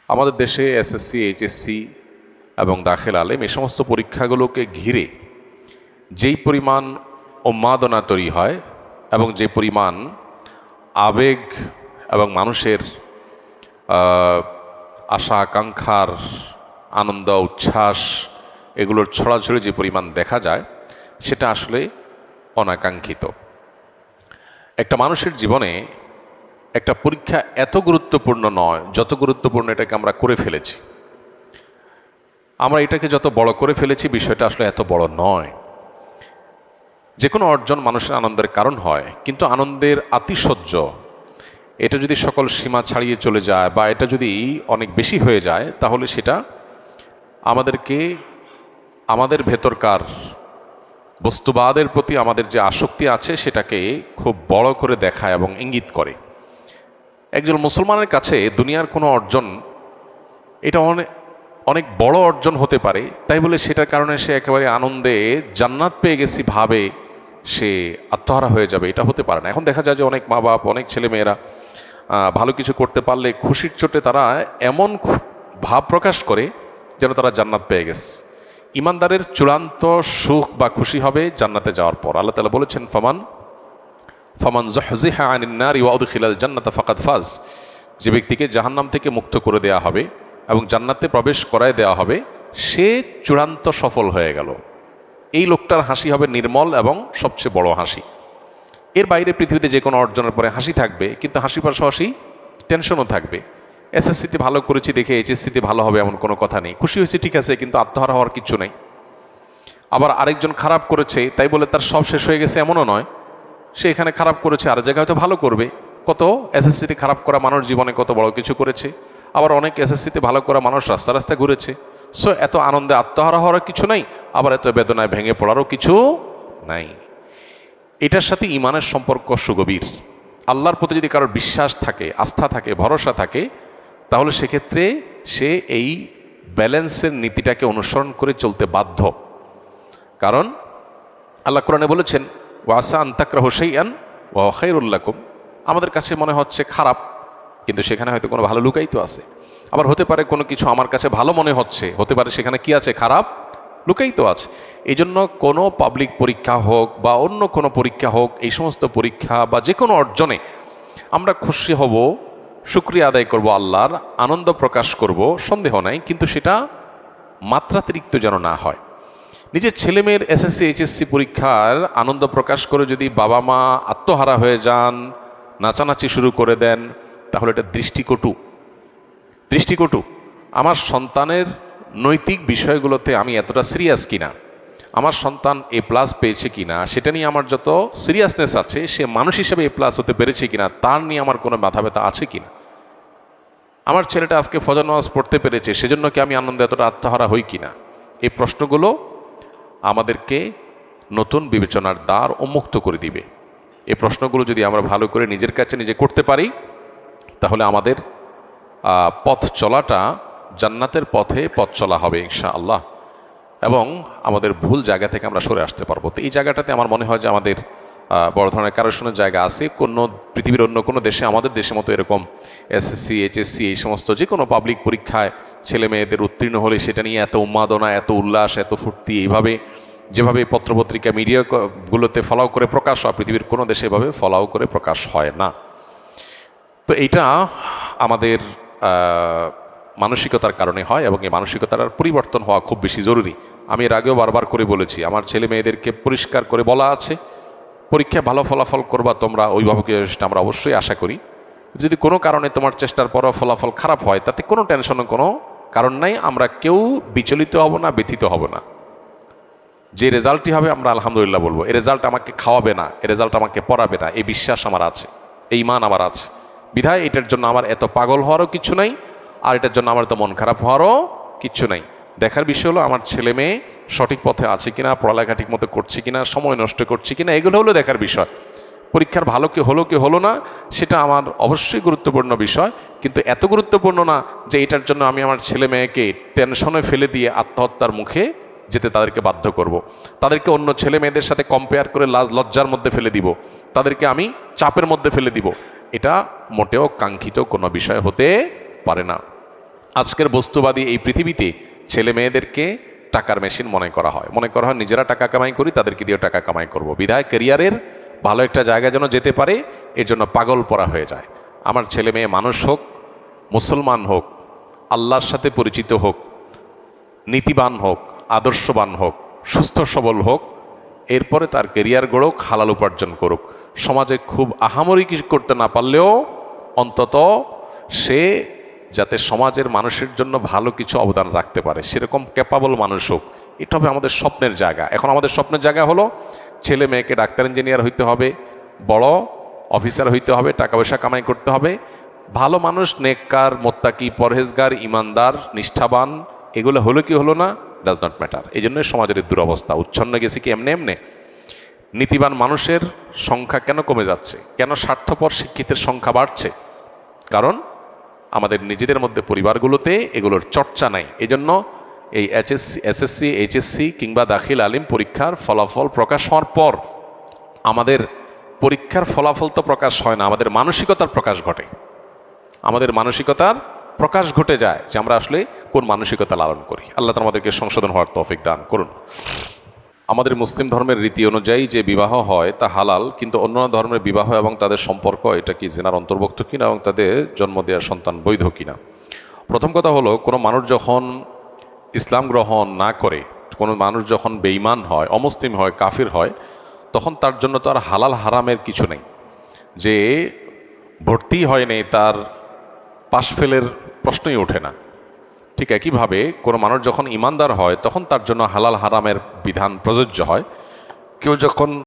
আমাদের দেশে SSC, HSC এবং দাখিল আলেম এই সমস্ত পরীক্ষাগুলোকে ঘিরে যেই পরিমাণ উন্মাদনা তৈরি হয় এবং যে পরিমাণ আবেগ এবং মানুষের আশা আকাঙ্ক্ষার আনন্দ উচ্ছ্বাস এগুলোর ছড়াছড়ি যে পরিমাণ দেখা যায় সেটা আসলে অনাকাঙ্ক্ষিত। একটা মানুষের জীবনে একটা পরীক্ষা এত গুরুত্বপূর্ণ নয় যত গুরুত্বপূর্ণ এটাকে আমরা করে ফেলেছি। আমরা এটাকে যত বড় করে ফেলেছি বিষয়টা আসলে এত বড় নয়। যে কোনো অর্জন মানুষের আনন্দের কারণ হয়, কিন্তু আনন্দের আতিশয্য এটা যদি সকল সীমা ছাড়িয়ে চলে যায় বা এটা যদি অনেক বেশি হয়ে যায় তাহলে সেটা আমাদেরকে আমাদের ভেতরকার বস্তুবাদের প্রতি আমাদের যে আসক্তি আছে সেটাকে খুব বড় করে দেখায় এবং ইঙ্গিত করে। একজন মুসলমানের কাছে দুনিয়ার কোনো অর্জন এটা অনেক বড় অর্জন হতে পারে, তাই বলে সেটার কারণে সে একেবারে আনন্দে জান্নাত পেয়ে গেছি ভাবে সে আত্মহারা হয়ে যাবে, এটা হতে পারে না। এখন দেখা যায় যে অনেক মা বাপ, অনেক ছেলেমেয়েরা ভালো কিছু করতে পারলে খুশির চোটে তারা এমন ভাব প্রকাশ করে যেন তারা জান্নাত পেয়ে গেছে। ইমানদারের চূড়ান্ত সুখ বা খুশি হবে জান্নাতে যাওয়ার পর। আল্লাহ তাআলা বলেছেন, ফামান যুহযিহা আনিন নারি ওয়া উদখিলাল জান্নাতা ফাকাদ ফাজ। যে ব্যক্তিকে জাহান্নাম থেকে মুক্ত করে দেয়া হবে এবং জান্নাতে প্রবেশ করায় দেওয়া হবে সে চূড়ান্ত সফল হয়ে গেল। এই লোকটার হাসি হবে নির্মল এবং সবচেয়ে বড় হাসি। এর বাইরে পৃথিবীতে যে কোনো অর্জনের পরে হাসি থাকবে, কিন্তু হাসির পাশাপাশি টেনশনও থাকবে। এসএসসিতে ভালো করেছি দেখে এইচএসসিতে ভালো হবে এমন কোনো কথা নেই। খুশি হয়েছে ঠিক আছে, কিন্তু আত্মহারা হওয়ার কিচ্ছু নেই। আবার আরেকজন খারাপ করেছে তাই বলে তার সব শেষ হয়ে গেছে এমনও নয়। সে এখানে খারাপ করেছে, আর জায়গায় হয়তো ভালো করবে। কত এসএসসিতে খারাপ করা মানুষ জীবনে কত বড় কিছু করেছে। আবার অনেক এসএসসিতে ভালো করা মানুষ রাস্তা রাস্তায় ঘুরেছে। সো এত আনন্দে আত্মহারা হওয়ার কিছু নাই, আবার এত বেদনায় ভেঙে পড়ারও কিছু নাই। এটার সাথে ইমানের সম্পর্ক সুগভীর। আল্লাহর প্রতি যদি কারোর বিশ্বাস থাকে, আস্থা থাকে, ভরসা থাকে, তাহলে সেক্ষেত্রে সে এই ব্যালেন্সের নীতিটাকে অনুসরণ করে চলতে বাধ্য। কারণ আল্লাহ কোরআনে বলেছেন, ওয়াসা আন তাকরাহু শাইআন ওয়া হুয়া খায়রুল লাকুম। আমাদের কাছে মনে হচ্ছে খারাপ, কিন্তু সেখানে হয়তো কোনো ভালো লুকায়িত আছে। আবার হতে পারে কোনো কিছু আমার কাছে ভালো মনে হচ্ছে, হতে পারে সেখানে কি আছে, খারাপ লুকায়িত আছে। এই জন্য কোনো পাবলিক পরীক্ষা হোক বা অন্য কোনো পরীক্ষা হোক, এই সমস্ত পরীক্ষা বা যে কোনো অর্জনে আমরা খুশি হব, শুকরিয়া আদায় করব, আল্লাহর আনন্দ প্রকাশ করব, সন্দেহ নাই, কিন্তু সেটা মাত্রাতিরিক্ত যেন না হয়। নিজের ছেলেমেয়ের এসএসসি এইচএসসি পরীক্ষার আনন্দ প্রকাশ করে যদি বাবা মা আত্মহারা হয়ে যান, নাচানাচি শুরু করে দেন, তাহলে এটা দৃষ্টিকটু। আমার সন্তানের নৈতিক বিষয়গুলোতে আমি এতটা সিরিয়াস কিনা, আমার সন্তান A+ পেয়েছে কিনা সেটা নিয়ে আমার যত সিরিয়াসনেস আছে, সে মানুষ হিসেবে A+ হতে পেরেছে কিনা তার নিয়ে আমার কোনো মাথা ব্যথা আছে কিনা, আমার ছেলেটা আজকে ফজর নামাজ পড়তে পেরেছে সেজন্য কি আমি আনন্দে এতটা আত্মহারা হই কিনা, এই প্রশ্নগুলো আমাদেরকে নতুন বিবেচনার দ্বার উন্মুক্ত করে দিবে। এই প্রশ্নগুলো যদি আমরা ভালো করে নিজের কাছে নিজে করতে পারি তাহলে আমাদের পথ চলাটা জান্নাতের পথে পথ চলা হবে ইনশাআল্লাহ, এবং আমাদের ভুল জায়গা থেকে আমরা সরে আসতে পারবো। তো এই জায়গাটাতে আমার মনে হয় যে আমাদের বড় ধরনের কারেকশনের জায়গা আছে। কোনো পৃথিবীর অন্য কোনো দেশে আমাদের দেশের মতো এরকম এসএসসি এইচএসসি এই সমস্ত যে কোনো পাবলিক পরীক্ষায় ছেলে মেয়েদের উত্তীর্ণ হলে সেটা নিয়ে এত উন্মাদনা, এত উল্লাস, এত ফুর্তি, এইভাবে যেভাবে পত্রপত্রিকা মিডিয়াগুলোতে ফলাও করে প্রকাশ হয়, পৃথিবীর কোনো দেশে এভাবে ফলাও করে প্রকাশ হয় না। তো এইটা আমাদের মানসিকতার কারণে হয়, এবং এই মানসিকতার পরিবর্তন হওয়া খুব বেশি জরুরি। আমি এর আগেও বারবার করে বলেছি, আমার ছেলে মেয়েদেরকে পরিষ্কার করে বলা আছে, পরীক্ষায় ভালো ফলাফল করবা তোমরা, অভিভাবকের আমরা অবশ্যই আশা করি। যদি কোনো কারণে তোমার চেষ্টার পরও ফলাফল খারাপ হয় তাতে কোনো টেনশনের কোনো কারণ নাই, আমরা কেউ বিচলিত হব না, ব্যথিত হব না। যে রেজাল্টই হবে আমরা আলহামদুলিল্লাহ বলবো। এই রেজাল্ট আমাকে খাওয়াবে না, এই রেজাল্ট আমাকে পড়াবে না, এই বিশ্বাস আমার আছে, এই ইমান আমার আছে। বিধায় এটার জন্য আমার এত পাগল হওয়ারও কিছু নাই, আর এটার জন্য আমার তো মন খারাপ হওয়ারও কিচ্ছু নাই। দেখার বিষয় হলো আমার ছেলে মেয়ে সঠিক পথে আছে কিনা, পড়ালেখা ঠিক মতো করছে কিনা, সময় নষ্ট করছে কিনা, এগুলো হলো দেখার বিষয়। পরীক্ষার ভালো কি হলো না সেটা আমার অবশ্যই গুরুত্বপূর্ণ বিষয়, কিন্তু এত গুরুত্বপূর্ণ না যে এটার জন্য আমি আমার ছেলে মেয়েকে টেনশনে ফেলে দিয়ে আত্মহত্যার মুখে যেতে তাদেরকে বাধ্য করব। তাদেরকে অন্য ছেলে মেয়েদের সাথে কম্পেয়ার করে লজ্জার মধ্যে ফেলে দিব, তাদেরকে আমি চাপের মধ্যে ফেলে দিব। এটা মোটেও কাঙ্ক্ষিত কোনো বিষয় হতে পারে না। আজকের বস্তুবাদী এই পৃথিবীতে ছেলে মেয়েদেরকে টাকার মেশিন মনে করা হয় নিজেরা টাকা কামাই করি, তাদেরকে দিয়ে টাকা কামাই করব, বিধায় ক্যারিয়ারের ভালো একটা জায়গা যেন যেতে পারে এর জন্য পাগল পরা হয়ে যায়। আমার ছেলে মেয়ে মানুষ হোক, মুসলমান হোক, আল্লাহর সাথে পরিচিত হোক, নীতিবান হোক, আদর্শবান হোক, সুস্থ সবল হোক, এরপরে তার ক্যারিয়ার গড়ুক, হালাল উপার্জন করুক। সমাজে খুব আহামরি কিছু করতে না পারলেও অন্তত সে যাতে সমাজের মানুষের জন্য ভালো কিছু অবদান রাখতে পারে সেরকম ক্যাপাবল মানুষ হোক। এটা হবে আমাদের স্বপ্নের জায়গা। এখন আমাদের স্বপ্নের জায়গা হলো ছেলে মেয়েকে ডাক্তার ইঞ্জিনিয়ার হইতে হবে, বড় অফিসার হইতে হবে, টাকা পয়সা কামাই করতে হবে, ভালো মানুষ, নেককার, মোত্তাকি, পরহেজগার, ইমানদার, নিষ্ঠাবান, এগুলো হলো কি হলো না ডাজ নট ম্যাটার। এই জন্যই সমাজের দুরবস্থা। উচ্ছন্ন গেছে কি এমনি এমনি। নীতিবান মানুষের সংখ্যা কেন কমে যাচ্ছে, কেন স্বার্থপর শিক্ষিতের সংখ্যা বাড়ছে? কারণ আমাদের নিজেদের মধ্যে পরিবারগুলোতে এগুলোর চর্চা নাই। এই জন্য এই এসএসসি, এইচএসসি কিংবা দাখিল আলিম পরীক্ষার ফলাফল প্রকাশ হওয়ার পর আমাদের পরীক্ষার ফলাফল তো প্রকাশ হয় না, আমাদের মানসিকতার প্রকাশ ঘটে। আমাদের মানসিকতার প্রকাশ ঘটে যায় যে আমরা আসলে কোন মানসিকতা লালন করি। আল্লাহ তাআলা আমাদেরকে সংশোধন হওয়ার তৌফিক দান করুন। আমাদের মুসলিম ধর্মের রীতি অনুযায়ী যে বিবাহ হয় তা হালাল, কিন্তু অন্যান্য ধর্মের বিবাহ এবং তাদের সম্পর্ক এটা কি জিনার অন্তর্ভুক্ত কিনা এবং তাদের জন্ম দেওয়া সন্তান বৈধ কিনা? প্রথম কথা হলো, কোনো মানুষ যখন ইসলাম গ্রহণ না করে, কোনো মানুষ যখন বেঈমান হয়, অমুসলিম হয়, কাফির হয়, তখন তার জন্য তো আর হালাল হারামের কিছু নেই। যে ভর্তি হয়নি তার পাশ ফেলের প্রশ্নই ওঠে না। ঠিক একইভাবে কোনো মানুষ যখন ইমানদার হয় তখন তার জন্য হালাল হারামের বিধান প্রযোজ্য হয়। কেউ যখন